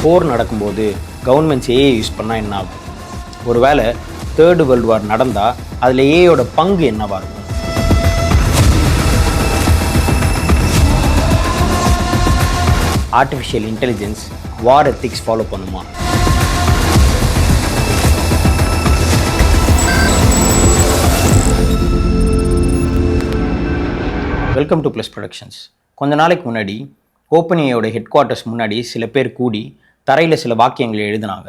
போர் நடக்கும்போது governments AI use பண்ணால் என்ன ஆகும்? ஒருவேளை தேர்டு வேர்ல்டு வார் நடந்தால் அதில் ஏஐயோட பங்கு என்னவாக இருக்கும்? ஆர்டிஃபிஷியல் இன்டெலிஜென்ஸ் வார் எத்திக்ஸ் ஃபாலோ பண்ணுமா? Welcome to plus productions. கொஞ்ச நாளைக்கு முன்னாடி ஓப்பன்ஏஐயோட ஹெட் குவார்ட்டர்ஸ் முன்னாடி சில பேர் கூடி தரையில் சில வாக்கியங்களை எழுதினாங்க.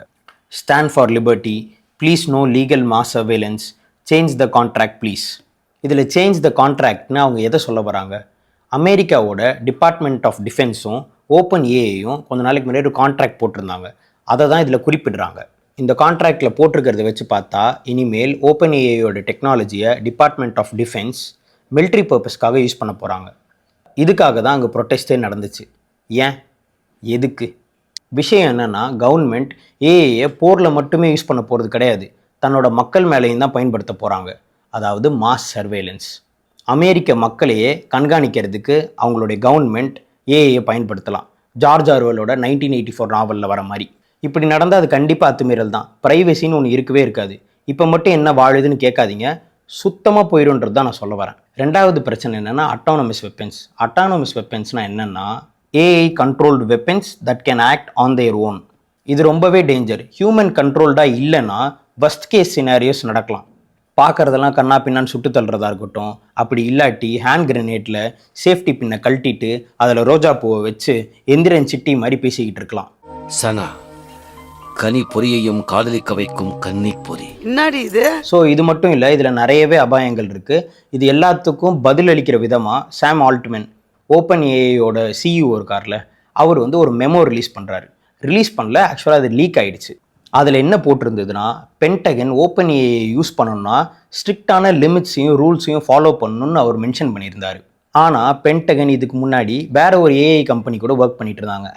Stand for liberty, please no legal mass surveillance, change the contract please. இதில் சேஞ்ச் த கான்ட்ராக்ட்னு அவங்க எதை சொல்ல வராங்க? அமெரிக்காவோட டிபார்ட்மெண்ட் ஆஃப் டிஃபென்ஸும் ஓப்பன்ஏஐயும் கொஞ்ச நாளைக்கு முன்னாடி ஒரு கான்ட்ராக்ட் போட்டிருந்தாங்க. அதை தான் இதில் குறிப்பிடுறாங்க. இந்த கான்ட்ராக்டில் போட்டிருக்கிறத வச்சு பார்த்தா இனிமேல் ஓப்பன்ஏஐயோட டெக்னாலஜியை டிபார்ட்மெண்ட் ஆஃப் டிஃபென்ஸ் மிலிட்ரி பர்பஸ்க்காக யூஸ் பண்ண போகிறாங்க. இதுக்காக தான் அங்கே ப்ரொட்டஸ்டே நடந்துச்சு. ஏன்? எதுக்கு? விஷயம் என்னென்னா, கவர்மெண்ட் ஏஐயை போரில் மட்டுமே யூஸ் பண்ண போகிறது கிடையாது, தன்னோட மக்கள் மேலேயும் தான் பயன்படுத்த போகிறாங்க. அதாவது மாஸ் சர்வேலன்ஸ். அமெரிக்க மக்களையே கண்காணிக்கிறதுக்கு அவங்களுடைய கவர்மெண்ட் ஏஐயை பயன்படுத்தலாம். ஜார்ஜ் ஆர்வெலோட 1984 நாவலில் வர மாதிரி. இப்படி நடந்தால் அது கண்டிப்பாக அத்துமீறல் தான். ப்ரைவசின்னு ஒன்று இருக்கவே இருக்காது. இப்போ மட்டும் என்ன வாழுதுன்னு கேட்காதீங்க, சுத்தமாக போயிடும்ன்றது தான் நான் சொல்ல வரேன். ரெண்டாவது பிரச்சனை என்னென்னா அட்டானமஸ் வெப்பன்ஸ். அட்டானமஸ் வெப்பன்ஸ்னால் என்னென்னா AI controlled weapons that can act on their own. இது ரொம்பவே டேஞ்சர். ஹியூமன் கண்ட்ரோல்டாக இல்லைன்னா வஸ்ட் கேஸ் சினாரியோஸ் நடக்கலாம். பார்க்குறதெல்லாம் கண்ணா பின்னான்னு சுட்டு தள்ளுறதா இருக்கட்டும். அப்படி இல்லாட்டி ஹேண்ட் கிரனேட்டில் சேஃப்டி பின்னை கழட்டிட்டு அதில் ரோஜா பூவை வச்சு எந்திரன் சிட்டி மாதிரி பேசிக்கிட்டு இருக்கலாம். சனா கனி பொரியையும் காதலிக்க வைக்கும் கன்னி பொறி என்னடி இது? ஸோ இது மட்டும் இல்லை, இதில் நிறையவே அபாயங்கள் இருக்குது. இது எல்லாத்துக்கும் பதிலளிக்கிற விதமாக சாம் ஆல்ட்மேன், ஓப்பன்ஏஐயோட சிஇஓ இருக்கார்ல, அவர் ஒரு மெமோ ரிலீஸ் பண்ணுறாரு. ரிலீஸ் பண்ணல, ஆக்சுவலாக அது லீக் ஆகிடுச்சு. அதில் என்ன போட்டிருந்ததுன்னா, பென்டகன் ஓப்பன்ஏஐ யூஸ் பண்ணணும்னா ஸ்ட்ரிக்டான லிமிட்ஸையும் ரூல்ஸையும் ஃபாலோ பண்ணணும்னு அவர் மென்ஷன் பண்ணியிருந்தார். ஆனால் பென்டகன் இதுக்கு முன்னாடி வேற ஒரு ஏஐ கம்பெனி கூட ஒர்க் பண்ணிட்டு இருந்தாங்க,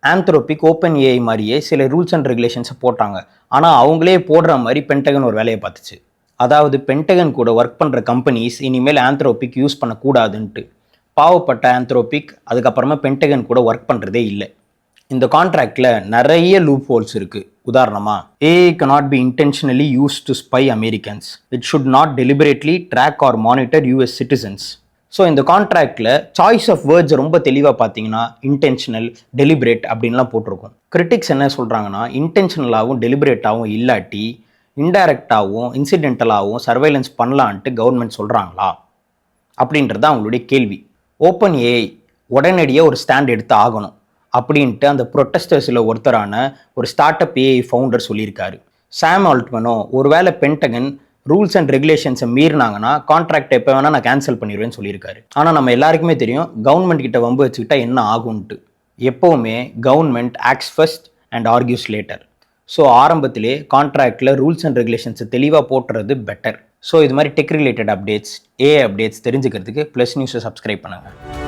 ஆந்த்ரோபிக் ஓப்பன்ஏஐ மாதிரியே சில ரூல்ஸ் அண்ட் ரெகுலேஷன்ஸை போட்டாங்க. ஆனால் அவங்களே போடுற மாதிரி பென்டகன் ஒரு வேலையை பார்த்துச்சு. அதாவது பென்டகன் கூட ஒர்க் பண்ணுற கம்பெனிஸ் இனிமேல் ஆந்த்ரோபிக் யூஸ் பண்ணக்கூடாதுன்ட்டு. பாவப்பட்ட ஆந்த்ரோபிக் அதுக்கப்புறமா பென்டகன் கூட ஒர்க் பண்ணுறதே இல்லை. இந்த கான்ட்ராக்டில் நிறைய லூப் ஹோல்ஸ் இருக்குது. உதாரணமாக, AI cannot be intentionally used to spy Americans. It should not deliberately track or monitor US citizens. So இந்த கான்ட்ராக்டில் சாய்ஸ் ஆஃப் வேர்ட்ஸ் ரொம்ப தெளிவாக பார்த்தீங்கன்னா இன்டென்ஷனல், டெலிபரேட் அப்படின்லாம் போட்டிருக்கும். கிரிட்டிக்ஸ் என்ன சொல்கிறாங்கன்னா, இன்டென்ஷனலாகவும் டெலிபரேட்டாகவும் இல்லாட்டி இன்டைரக்டாகவும் இன்சிடென்டலாகவும் சர்வைலன்ஸ் பண்ணலான்ட்டு கவர்மெண்ட் சொல்கிறாங்களா அப்படின்றது அவங்களுடைய கேள்வி. ஓப்பன்ஏஐ உடனடியாக ஒரு ஸ்டாண்ட் எடுத்து ஆகணும் அப்படின்ட்டு அந்த ப்ரொட்டஸ்டர்ஸில் ஒருத்தரான ஒரு ஸ்டார்ட் அப் ஏஐ ஃபவுண்டர் சொல்லியிருக்காரு. சாம் ஆல்ட்மனோ ஒருவேளை பென்டகன் ரூல்ஸ் அண்ட் ரெகுலேஷன்ஸை மீறினாங்கன்னா கான்ட்ராக்ட் எப்போ வேணால் நான் கேன்சல் பண்ணிடுவேன்னு சொல்லியிருக்காரு. ஆனால் நம்ம எல்லாருக்குமே தெரியும் கவர்மெண்ட் கிட்ட வம்பு வச்சுக்கிட்டா என்ன ஆகும்ன்ட்டு. எப்போவுமே government acts first and argues later. So ஆரம்பத்திலே கான்ட்ராக்டில் ரூல்ஸ் அண்ட் ரெகுலேஷன்ஸை தெளிவாக போட்டுறது பெட்டர். ஸோ இது மாதிரி tech related updates, AI updates தெரிஞ்சுக்கிறதுக்கு ப்ளஸ் நியூஸை சப்ஸ்கிரைப் பண்ணுங்கள்.